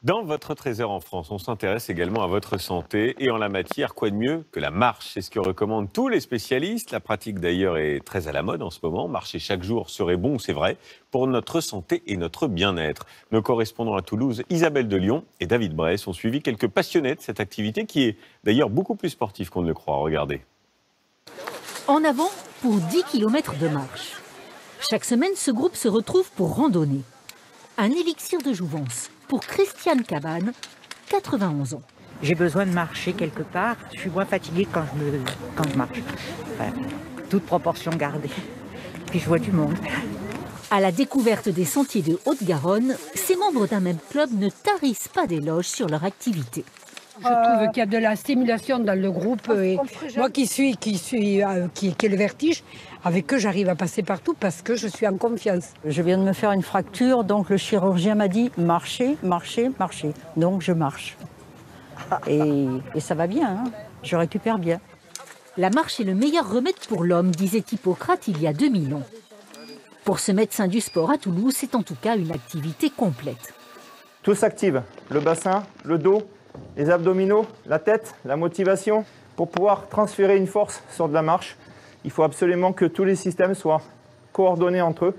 Dans votre trésor en France, on s'intéresse également à votre santé et en la matière, quoi de mieux que la marche? C'est ce que recommandent tous les spécialistes. La pratique d'ailleurs est très à la mode en ce moment. Marcher chaque jour serait bon, c'est vrai, pour notre santé et notre bien-être. Nos correspondants à Toulouse, Isabelle de Lyon et David Bress, ont suivi quelques passionnés de cette activité qui est d'ailleurs beaucoup plus sportive qu'on ne le croit. Regardez. En avant pour 10 km de marche. Chaque semaine, ce groupe se retrouve pour randonner. Un élixir de jouvence pour Christiane Cabane, 91 ans. J'ai besoin de marcher quelque part. Je suis moins fatiguée quand je marche. Enfin, toute proportion gardée. Puis je vois du monde. À la découverte des sentiers de Haute-Garonne, ces membres d'un même club ne tarissent pas d'éloges sur leur activité. Je trouve qu'il y a de la stimulation dans le groupe. Et moi qui ai le vertige, avec eux, j'arrive à passer partout parce que je suis en confiance. Je viens de me faire une fracture, donc le chirurgien m'a dit marchez, marchez, marchez. Donc je marche. Et ça va bien, hein, je récupère bien. La marche est le meilleur remède pour l'homme, disait Hippocrate il y a 2000 ans. Pour ce médecin du sport à Toulouse, c'est en tout cas une activité complète. Tout s'active, le bassin, le dos, les abdominaux, la tête, la motivation. Pour pouvoir transférer une force sur de la marche, il faut absolument que tous les systèmes soient coordonnés entre eux.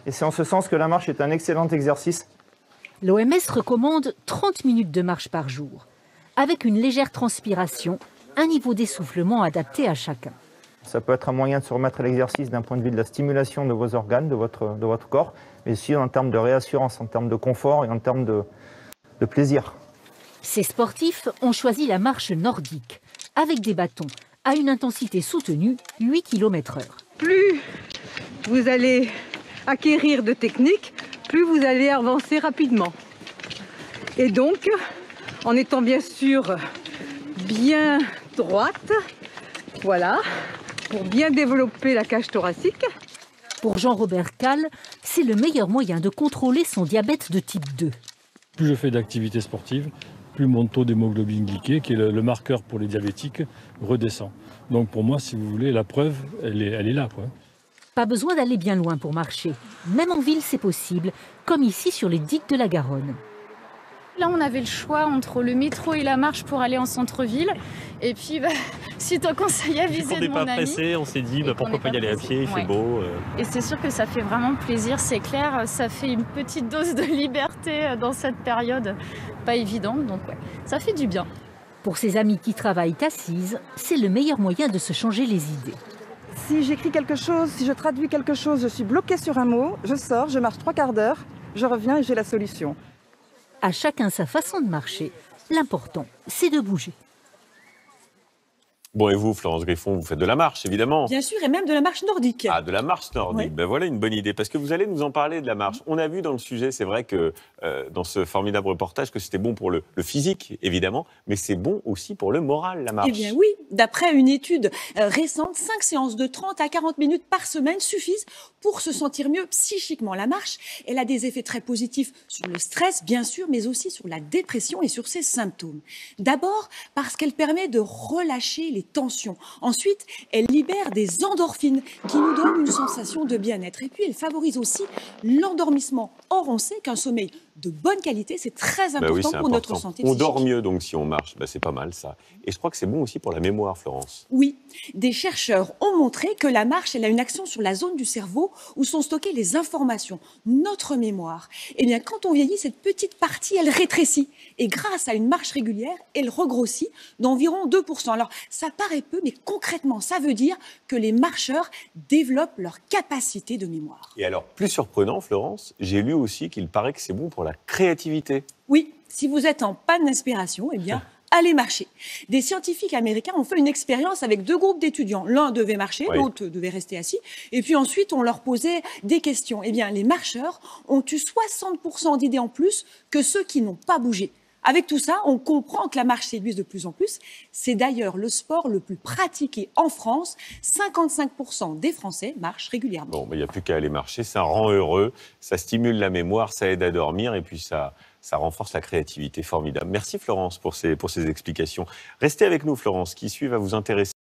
Et c'est en ce sens que la marche est un excellent exercice. L'OMS recommande 30 minutes de marche par jour, avec une légère transpiration, un niveau d'essoufflement adapté à chacun. Ça peut être un moyen de se remettre à l'exercice d'un point de vue de la stimulation de vos organes, de votre corps, mais aussi en termes de réassurance, en termes de confort et en termes de plaisir. Ces sportifs ont choisi la marche nordique, avec des bâtons, à une intensité soutenue, 8 km/h. Plus vous allez acquérir de technique, plus vous allez avancer rapidement. Et donc, en étant bien sûr bien droite, voilà, pour bien développer la cage thoracique. Pour Jean-Robert Calle, c'est le meilleur moyen de contrôler son diabète de type 2. Plus je fais d'activité sportive, plus mon taux d'hémoglobine glyquée, qui est le marqueur pour les diabétiques, redescend. Donc pour moi, si vous voulez, la preuve, elle est là, quoi. Pas besoin d'aller bien loin pour marcher. Même en ville, c'est possible, comme ici sur les digues de la Garonne. Là, on avait le choix entre le métro et la marche pour aller en centre-ville. Et puis, suite au conseil avisé de mon ami... On n'est pas pressé, on s'est dit pourquoi pas y aller à pied, il fait beau. Et c'est sûr que ça fait vraiment plaisir, c'est clair. Ça fait une petite dose de liberté dans cette période pas évidente. Donc ouais, ça fait du bien. Pour ses amis qui travaillent assises, c'est le meilleur moyen de se changer les idées. Si j'écris quelque chose, si je traduis quelque chose, je suis bloquée sur un mot, je sors, je marche 3/4 d'heure, je reviens et j'ai la solution. À chacun sa façon de marcher. L'important, c'est de bouger. Bon, et vous, Florence Griffon, vous faites de la marche, évidemment. Bien sûr, et même de la marche nordique. Ah, de la marche nordique. Oui. Ben voilà une bonne idée, parce que vous allez nous en parler de la marche. On a vu dans le sujet, c'est vrai que dans ce formidable reportage, que c'était bon pour le physique, évidemment, mais c'est bon aussi pour le moral, la marche. Eh bien oui, d'après une étude récente, 5 séances de 30 à 40 minutes par semaine suffisent pour se sentir mieux psychiquement. La marche, elle a des effets très positifs sur le stress, bien sûr, mais aussi sur la dépression et sur ses symptômes. D'abord, parce qu'elle permet de relâcher les tensions. Ensuite, elle libère des endorphines qui nous donnent une sensation de bien-être. Et puis, elle favorise aussi l'endormissement. Or, on sait qu'un sommeil de bonne qualité, c'est très important pour notre santé psychique. On dort mieux donc si on marche, c'est pas mal ça. Et je crois que c'est bon aussi pour la mémoire, Florence. Oui, des chercheurs ont montré que la marche, elle a une action sur la zone du cerveau où sont stockées les informations, notre mémoire. Eh bien, quand on vieillit, cette petite partie, elle rétrécit. Et grâce à une marche régulière, elle regrossit d'environ 2%. Alors, ça paraît peu, mais concrètement, ça veut dire que les marcheurs développent leur capacité de mémoire. Et alors, plus surprenant, Florence, j'ai lu aussi qu'il paraît que c'est bon pour la créativité. Oui, si vous êtes en panne d'inspiration, eh bien, allez marcher. Des scientifiques américains ont fait une expérience avec 2 groupes d'étudiants. L'un devait marcher, l'autre devait rester assis. Et puis ensuite, on leur posait des questions. Eh bien, les marcheurs ont eu 60% d'idées en plus que ceux qui n'ont pas bougé. Avec tout ça, on comprend que la marche séduise de plus en plus. C'est d'ailleurs le sport le plus pratiqué en France. 55% des Français marchent régulièrement. Bon, il n'y a plus qu'à aller marcher, ça rend heureux, ça stimule la mémoire, ça aide à dormir et puis ça renforce la créativité. Formidable. Merci Florence pour ces explications. Restez avec nous Florence, qui suit va vous intéresser.